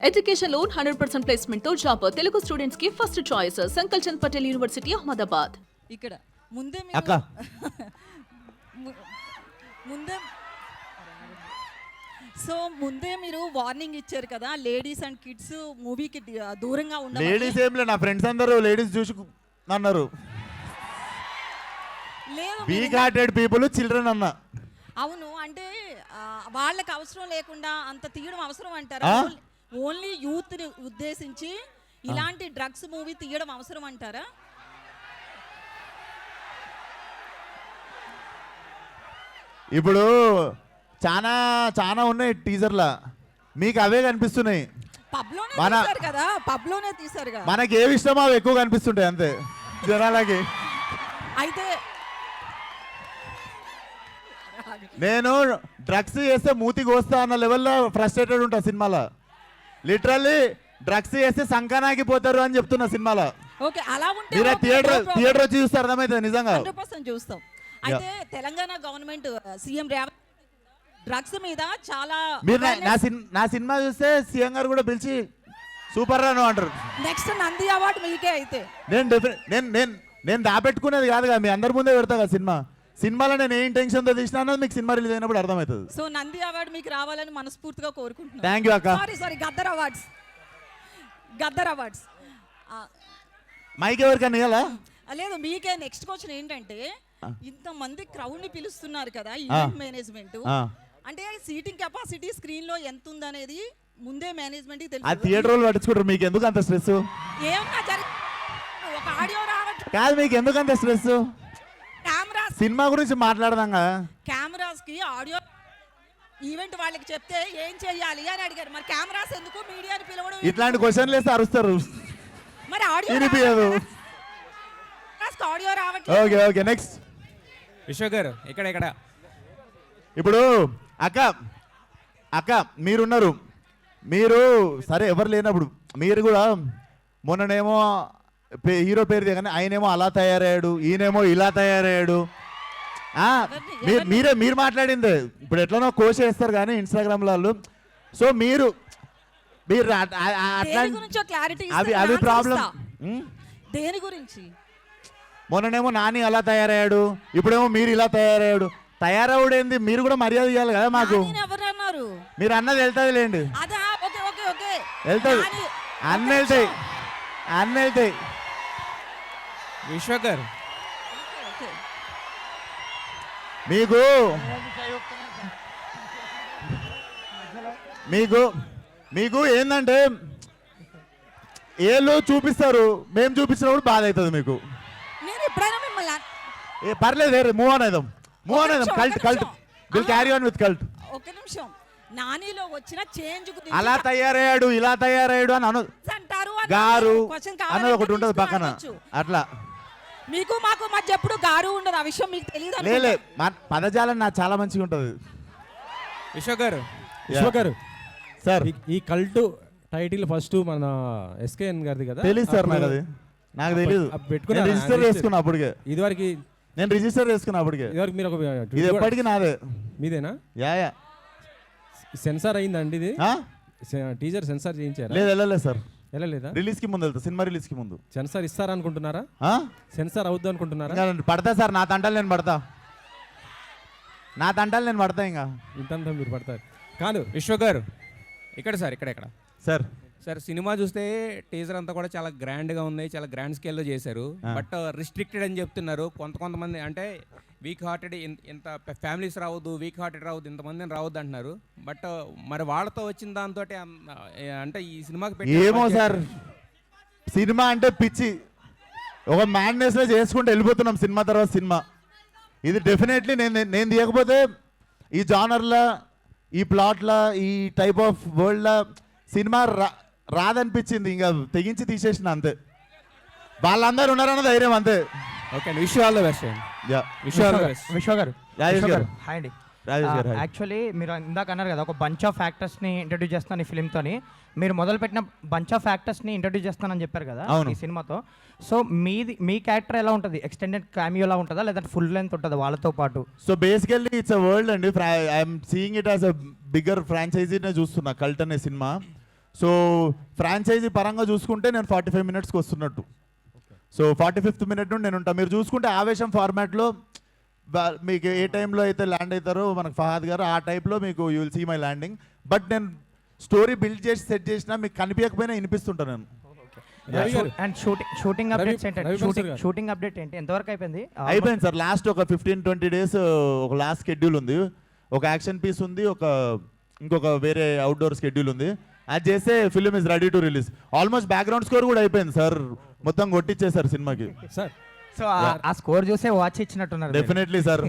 Education loan 100% placement తో job Telugu students కి first choice Sankalchand Patel university Ahmedabad. ఇక్కడ ముందే అక్క ముందే మీరు వార్నింగ్ ఇచ్చారు కదా, లేడీస్ అండ్ కిడ్స్ మూవీకి దూరంగా ఉండాలి. లేడీస్ ఏం లేదు, నా ఫ్రెండ్స్ అందరూ లేడీస్ చూసి అన్నారు. వీక్ హార్టెడ్ పీపుల్ చిల్డ్రన్ అన్న. అవును, అంటే వాళ్ళకి అవసరం లేకుండా అంత తీయడం అవసరం అంటారా? ఓన్లీ యూత్ ని ఉద్దేశించి ఇలాంటి డ్రగ్స్ మూవీ తీయడం అవసరం అంటారా? ఇప్పుడు చాలా చాలా ఉన్నాయి టీజర్లా, మీకు అవే కనిపిస్తున్నాయి. పబ్లోనే తీశారు కదా, మనకి ఏవి ఇష్టమో అవి ఎక్కువ కనిపిస్తుంటాయి అంతే జనాలకి. అయితే నేను డ్రగ్స్ చేస్తే మూతికి వస్తా అన్న లెవెల్లో ఫ్రస్ట్రేటెడ్ ఉంటా సినిమాలో. లిటరల్లీ డ్రగ్స్ చేస్తే సంకనాకి పోతారు అని చెప్తున్నా సినిమాలో. ఓకే, అలా ఉంటే మీరు థియేటర్ వచ్చి చూస్తే అర్థమవుతుంది నిజంగా. 100% చూస్తాం. అయితే Telangana government CM Revanth drugs మీద చాలా మీరు నా సినిమా చూస్తే సీఎం గారు కూడా పిలిచి సూపర్ రాను అంటారు. నెక్స్ట్ నంది అవార్డు మీకే. అయితే నేను దాపెట్టుకునేది కాదు కదా, మీ అందరి ముందే పెడతా కదా సినిమా. సినిమాలో నేను ఏ ఇంటెన్షన్తో తీసినా అన్నది మీకు సినిమా రిలీజ్ అయినప్పుడు అర్థమవుతుంది. సో నంది అవార్డు మీకు రావాలని మనస్ఫూర్తిగా కోరుకుంటున్నాను. థ్యాంక్ యూ అక్క. సారీ గద్దర్ అవార్డ్స్ మైక్ ఎవరికన్నా ఇవ్వాలా? లేదు, మీకే. నెక్స్ట్ క్వశ్చన్ ఏంటంటే, ఇంతమంది క్రౌడ్ ని పిలుస్తున్నారు కదా ఈవెంట్ మేనేజ్మెంట్, అంటే సీటింగ్ కెపాసిటీ స్క్రీన్ లో ఎంత ఉందనేది ముందే మేనేజ్మెంట్ కి తెలుసు. ఆ థియేటర్ వాళ్ళు పట్టించుకుంటారు, మీకు ఎందుకు అంత స్ట్రెస్? ఏమన్నా ఒక ఆడియో రావట్లేదు కాదు, మీకు ఎందుకు అంత స్ట్రెస్? కెమెరాస్ సినిమా గురించి మాట్లాడదాం కదా. కెమెరాస్ కి ఆడియో ఈవెంట్ వాళ్ళకి చెప్తే ఏం చెయ్యాలి అని అడిగారు. మరి కెమెరాస్ ఎందుకు, మీడియాని పిలవడం? ఇట్లాంటి క్వశ్చన్లు వేస్తే అరుస్తారు. మరి ఆడియో రావట్లేదు. ఓకే ఓకే, నెక్స్ట్ విశ్వ గారు ఇక్కడ ఇప్పుడు అక్క మీరున్నారు, మీరు సరే ఎవరు లేనప్పుడు మీరు కూడా మొన్ననేమో హీరో పేరు దిగనే ఆయనేమో అలా తయారయ్యాడు, ఈయనేమో ఇలా తయారయ్యాడు. మీరు మాట్లాడింది ఇప్పుడు ఎట్లనో కోష్ చేస్తారు కానీ ఇన్స్టాగ్రామ్లో వాళ్ళు. సో మీరు అవి ప్రాబ్లం. దేని గురించి? మొన్ననేమో నాని అలా తయారయ్యాడు, ఇప్పుడేమో మీరు ఇలా తయారయ్యాడు. తయారవుడేంది, మీరు కూడా మర్యాద ఇవ్వాలి కదా మాకు. మీరు అన్నది వెళ్తుంది లేండి, వెళ్తుంది, అన్న వెళ్తాయి. విశ్వ గారు మీకు ఏంటంటే ఏళ్ళు చూపిస్తారు, మేము చూపించినప్పుడు బాధ అవుతుంది మీకు. పర్లేదు, వేరే మూవ్ ఆన్ అయిదాం. Cult will carry on with Cult. ఒక నిమిషం, నానిలో వచ్చిన చేంజ్ అలా తయారయ్యాడు, ఇలా తయారయ్యాడు అని అంటారు గారు అన్నది ఒకటి ఉంటుంది పక్కన. అట్లా మీకు మాకు మధ్య ఎప్పుడు గారు ఉండదు, ఆ విషయం మీకు తెలియదు. లేలే, పదజాలం నాకు చాలా మంచిగా ఉంటుంది. విశ్వ గారు సార్, ఈ కల్ట్ టైటిల్ ఫస్ట్ మన ఎస్కేఎన్ గారిది కదా? తెలియదు సార్, నాకు తెలియదు. రిజిస్టర్ చేసుకున్నా అప్పటికే, నేను రిజిస్టర్ చేసుకున్నా అప్పటికే. ఇది ఎప్పటికీ నాదే. మీదేనా? యా. సెన్సార్ అయిందండి ఇది? టీజర్ సెన్సార్ చేయించారా? వెళ్ళలేదు సార్, వెళ్ళలేదా? రిలీజ్ కి ముందు వెళ్తా, సినిమా రిలీజ్ కి ముందు. సెన్సార్ ఇస్తారా అనుకుంటున్నారా? సెన్సార్ అవుద్దు అనుకుంటున్నారా? పడతా సార్, నా తంటాలు నేను పడతా ఇంకా ఇంతంతా మీరు పడతారు కాదు. విశ్వ గారు ఇక్కడ సార్ సినిమా చూస్తే టీజర్ అంతా కూడా చాలా గ్రాండ్గా ఉంది, చాలా గ్రాండ్ స్కేల్లో చేశారు. బట్ రిస్ట్రిక్టెడ్ అని చెప్తున్నారు కొంతమంది. అంటే వీక్ హార్టెడ్ ఇంత ఫ్యామిలీస్ రావద్దు, వీక్ హార్టెడ్ రావద్దు, ఇంతమందిని రావద్దు అంటున్నారు. బట్ మరి వాళ్ళతో వచ్చిన దాంతో అంటే ఈ సినిమాకి ఏమో సార్, సినిమా అంటే పిచ్చి, ఒక మ్యాడ్నెస్లో చేసుకుంటూ వెళ్ళిపోతున్నాం సినిమా తర్వాత సినిమా. ఇది డెఫినెట్లీ నేను తీయకపోతే ఈ జానర్లా, ఈ ప్లాట్లా, ఈ టైప్ ఆఫ్ వరల్డ్లా సినిమా రాదనిపించింది, ఇంకా తెగించి తీసేసిన అంతే. వాళ్ళందరూ ఉన్నారన్న ధైర్యం అంతే. ఓకే, విశ్వ ఆల్ ద బెస్ట్. విశ్వ గారు హాయ్ అండి. యాక్చువల్లీ మీరు ఇందాక అన్నారు కదా, ఒక బంచ్ ఆఫ్ యాక్టర్స్ని ఇంట్రడ్యూస్ చేస్తాను ఈ ఫిల్మ్తోని. మీరు మొదలుపెట్టిన బంచ్ ఆఫ్ యాక్టర్స్ని ఇంట్రడ్యూస్ చేస్తానని చెప్పారు కదా ఈ సినిమాతో. సో మీ క్యారెక్టర్ ఎలా ఉంటుంది? ఎక్స్టెండెడ్ క్యామియోలా ఉంటుందా లేదంటే ఫుల్ లెంత్ ఉంటుందా వాళ్ళతో పాటు? So basically it's a world అండి. I'm seeing it as a bigger ఫ్రాంచైజీనే చూస్తున్నా కల్ట్ అనే సినిమా. సో ఫ్రాంచైజీ పరంగా చూసుకుంటే నేను 45 మినిట్స్కి వస్తున్నట్టు. సో 45th మినిట్ నుండి నేను ఉంటాను. మీరు చూసుకుంటే ఆవేశం ఫార్మాట్లో మీకు ఏ టైంలో అయితే ల్యాండ్ అవుతారో మనకు ఫహాద్ గారు ఆ టైప్లో మీకు you will see my landing. But నేను స్టోరీ బిల్డ్ చేసి సెట్ చేసినా మీకు కనిపించకపోయినా వినిపిస్తుంటాను నేను. అండ్ షూటింగ్ అప్డేట్స్ ఏంటంటే రవి భాస్కర్ గారు. షూటింగ్ అప్డేట్ ఏంటి, ఎంతవరకు అయిపోయింది? అయిపోయింది సార్. లాస్ట్ ఒక 15-20 డేస్ ఒక లాస్ట్ షెడ్యూల్ ఉంది, ఒక యాక్షన్ పీస్ ఉంది, ఇంకొక వేరే అవుట్డోర్ షెడ్యూల్ ఉంది. అది చేస్తే film is ready to release. Almost background score కూడా అయిపోయింది సార్, మొత్తం కొట్టించేశారు సినిమాకి. సార్ సో ఆ స్కోర్ చూసే వాచ్ ఇచ్చినట్టున్నారు. Definitely sir.